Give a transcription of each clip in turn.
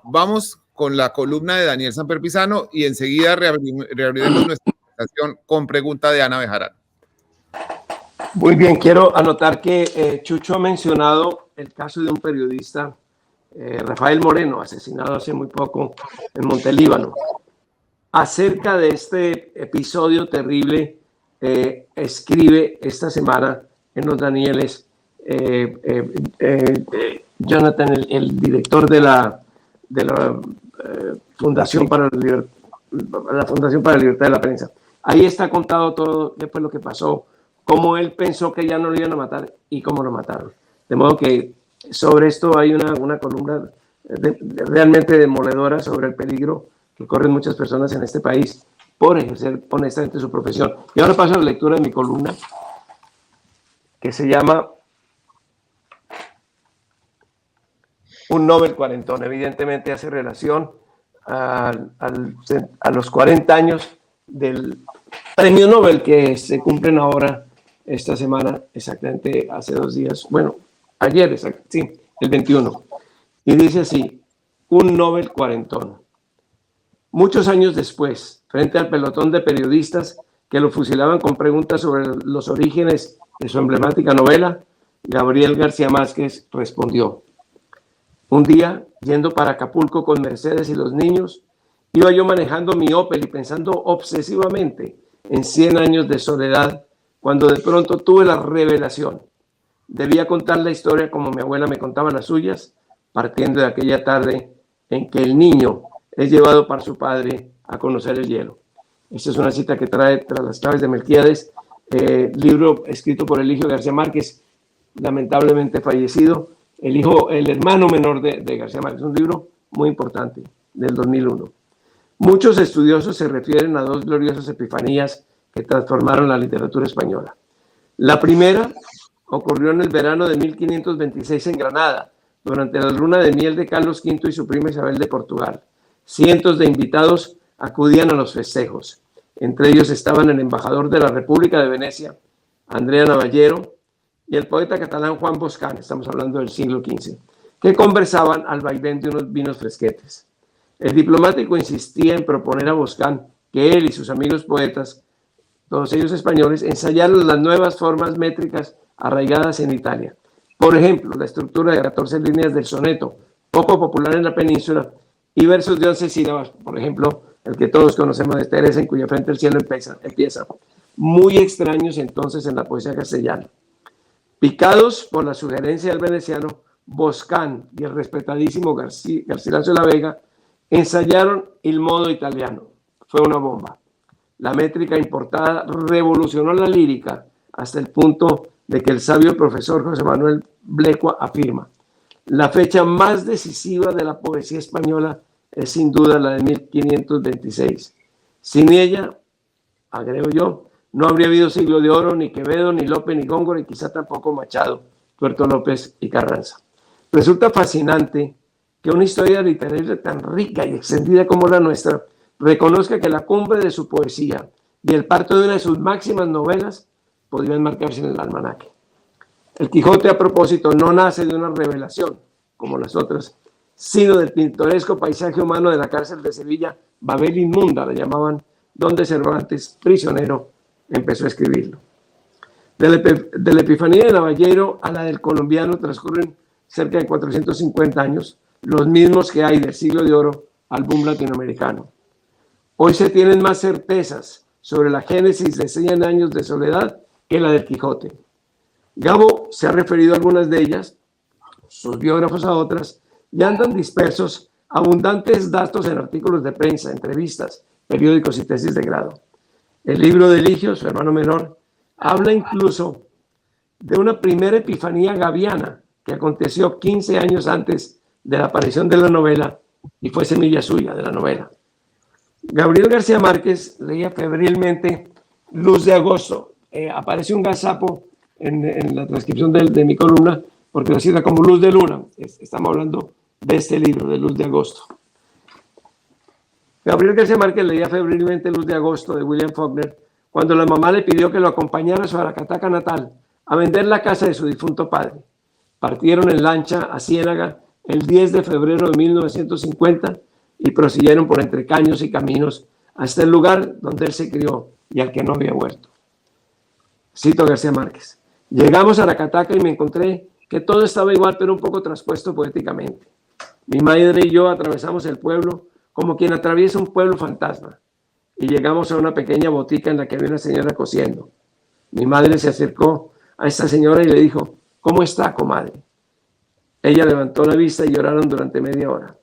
vamos con la columna de Daniel Samper Pizano y enseguida reabriremos nuestra presentación con pregunta de Ana Bejarano. Muy bien, quiero anotar que Chucho ha mencionado el caso de un periodista, Rafael Moreno, asesinado hace muy poco en Montelíbano. Acerca de este episodio terrible, escribe esta semana en Los Danieles Jonathan, el director de la Fundación para la Fundación para la Libertad de la Prensa. Ahí está contado todo después lo que pasó, cómo él pensó que ya no lo iban a matar y cómo lo mataron. De modo que sobre esto hay una columna realmente demoledora sobre el peligro que corren muchas personas en este país por ejercer honestamente su profesión. Y ahora paso a la lectura de mi columna, que se llama Un Nobel cuarentón. Evidentemente hace relación a los 40 años del premio Nobel que se cumplen ahora esta semana, exactamente hace 2 días, bueno, ayer, sí, el 21. Y dice así, un Nobel cuarentón. Muchos años después, frente al pelotón de periodistas que lo fusilaban con preguntas sobre los orígenes de su emblemática novela, Gabriel García Márquez respondió: un día, yendo para Acapulco con Mercedes y los niños, iba yo manejando mi Opel y pensando obsesivamente en 100 años de soledad, cuando de pronto tuve la revelación. Debía contar la historia como mi abuela me contaba las suyas, partiendo de aquella tarde en que el niño es llevado por su padre a conocer el hielo. Esta es una cita que trae Tras las claves de Melquíades, libro escrito por Eligio García Márquez, lamentablemente fallecido, el hermano menor de García Márquez. Un libro muy importante, del 2001. Muchos estudiosos se refieren a 2 gloriosas epifanías que transformaron la literatura española. La primera ocurrió en el verano de 1526 en Granada, durante la luna de miel de Carlos V y su prima Isabel de Portugal. Cientos de invitados acudían a los festejos. Entre ellos estaban el embajador de la República de Venecia, Andrea Navallero, y el poeta catalán Juan Boscán, estamos hablando del siglo XV, que conversaban al vaivén de unos vinos fresquetes. El diplomático insistía en proponer a Boscán que él y sus amigos poetas, todos ellos españoles, ensayaron las nuevas formas métricas arraigadas en Italia. Por ejemplo, la estructura de 14 líneas del soneto, poco popular en la península, y versos de 11 sílabas, por ejemplo, el que todos conocemos de Teresa, en cuya frente el cielo empieza. Muy extraños entonces en la poesía castellana. Picados por la sugerencia del veneciano, Boscán y el respetadísimo Garcilaso de la Vega ensayaron el modo italiano. Fue una bomba. La métrica importada revolucionó la lírica hasta el punto de que el sabio profesor José Manuel Blecua afirma: la fecha más decisiva de la poesía española es sin duda la de 1526. Sin ella, agrego yo, no habría habido Siglo de Oro, ni Quevedo, ni Lope, ni Góngora, y quizá tampoco Machado, Tuerto López y Carranza. Resulta fascinante que una historia literaria tan rica y extendida como la nuestra reconozca que la cumbre de su poesía y el parto de una de sus máximas novelas podrían marcarse en el almanaque. El Quijote, a propósito, no nace de una revelación, como las otras, sino del pintoresco paisaje humano de la cárcel de Sevilla, Babel inmunda, la llamaban, donde Cervantes, prisionero, empezó a escribirlo. De la Epifanía de Navallero a la del colombiano transcurren cerca de 450 años, los mismos que hay del Siglo de Oro al boom latinoamericano. Hoy se tienen más certezas sobre la génesis de 100 años de soledad que la del Quijote. Gabo se ha referido a algunas de ellas, sus biógrafos a otras, y andan dispersos abundantes datos en artículos de prensa, entrevistas, periódicos y tesis de grado. El libro de Eligio, su hermano menor, habla incluso de una primera epifanía gaviana que aconteció 15 años antes de la aparición de la novela y fue semilla suya de la novela. Gabriel García Márquez leía febrilmente Luz de Agosto. Aparece un gazapo en la transcripción de mi columna porque lo cita como Luz de Luna. Estamos hablando de este libro, de Luz de Agosto. Gabriel García Márquez leía febrilmente Luz de Agosto de William Faulkner cuando la mamá le pidió que lo acompañara a su Aracataca natal a vender la casa de su difunto padre. Partieron en lancha a Ciénaga el 10 de febrero de 1950 y prosiguieron por entre caños y caminos hasta el lugar donde él se crió y al que no había vuelto. Cito a García Márquez. Llegamos a Aracataca y me encontré que todo estaba igual, pero un poco traspuesto poéticamente. Mi madre y yo atravesamos el pueblo como quien atraviesa un pueblo fantasma y llegamos a una pequeña botica en la que había una señora cosiendo. Mi madre se acercó a esta señora y le dijo: ¿cómo está, comadre? Ella levantó la vista y lloraron durante media hora.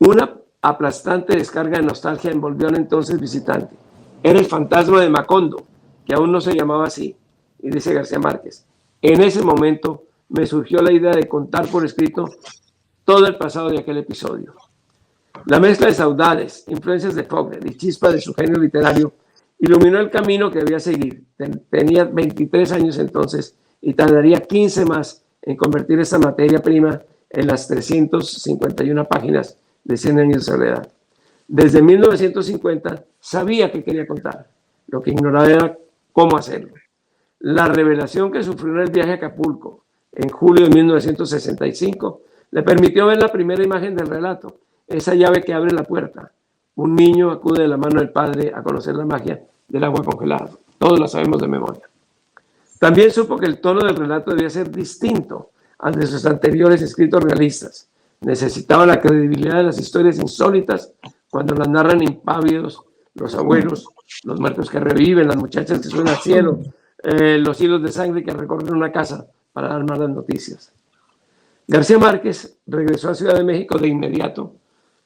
Una aplastante descarga de nostalgia envolvió al entonces visitante. Era el fantasma de Macondo, que aún no se llamaba así. Y dice García Márquez: en ese momento me surgió la idea de contar por escrito todo el pasado de aquel episodio. La mezcla de saudades, influencias de Faulkner y chispas de su genio literario iluminó el camino que debía seguir. Tenía 23 años entonces y tardaría 15 más en convertir esa materia prima en las 351 páginas de 100 años de soledad. Desde 1950 sabía que quería contar, lo que ignoraba era cómo hacerlo. La revelación que sufrió en el viaje a Acapulco en julio de 1965 le permitió ver la primera imagen del relato, esa llave que abre la puerta. Un niño acude de la mano del padre a conocer la magia del agua congelada. Todos la sabemos de memoria. También supo que el tono del relato debía ser distinto al de sus anteriores escritos realistas. Necesitaba la credibilidad de las historias insólitas cuando las narran impávidos los abuelos, los muertos que reviven, las muchachas que suenan al cielo, los hilos de sangre que recorren una casa para dar malas noticias. García Márquez regresó a Ciudad de México de inmediato.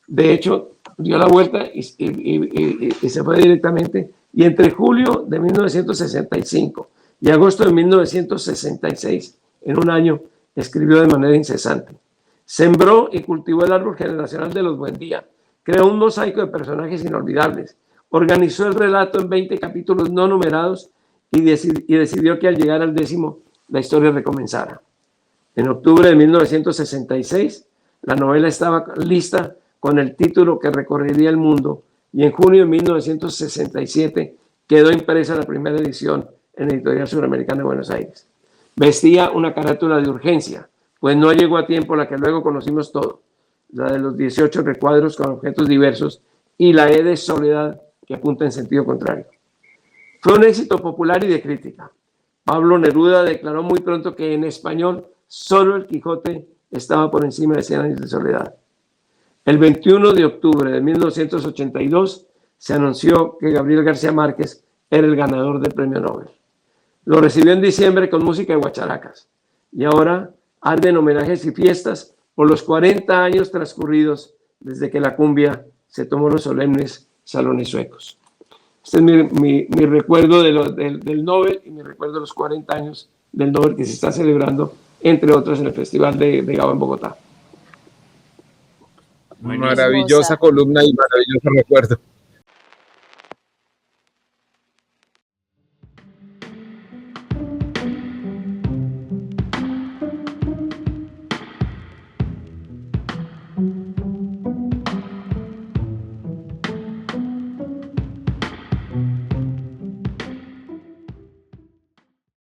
De hecho, dio la vuelta y se fue directamente. Y entre julio de 1965 y agosto de 1966, en un año, escribió de manera incesante. Sembró y cultivó el árbol generacional de los Buendía. Creó un mosaico de personajes inolvidables. Organizó el relato en 20 capítulos no numerados y decidió que al llegar al 10º, la historia recomenzara. En octubre de 1966, la novela estaba lista con el título que recorrería el mundo y en junio de 1967 quedó impresa la primera edición en Editorial Suramericana de Buenos Aires. Vestía una carátula de urgencia, pues no llegó a tiempo la que luego conocimos todo, la de los 18 recuadros con objetos diversos y la E de soledad que apunta en sentido contrario. Fue un éxito popular y de crítica. Pablo Neruda declaró muy pronto que en español solo el Quijote estaba por encima de 100 años de soledad. El 21 de octubre de 1982 se anunció que Gabriel García Márquez era el ganador del premio Nobel. Lo recibió en diciembre con música de guacharacas y ahora arden homenajes y fiestas por los 40 años transcurridos desde que la cumbia se tomó los solemnes salones suecos. Este es mi recuerdo del Nobel y mi recuerdo de los 40 años del Nobel que se está celebrando, entre otros, en el Festival de Gabo en Bogotá. Maravillosa columna y maravilloso recuerdo.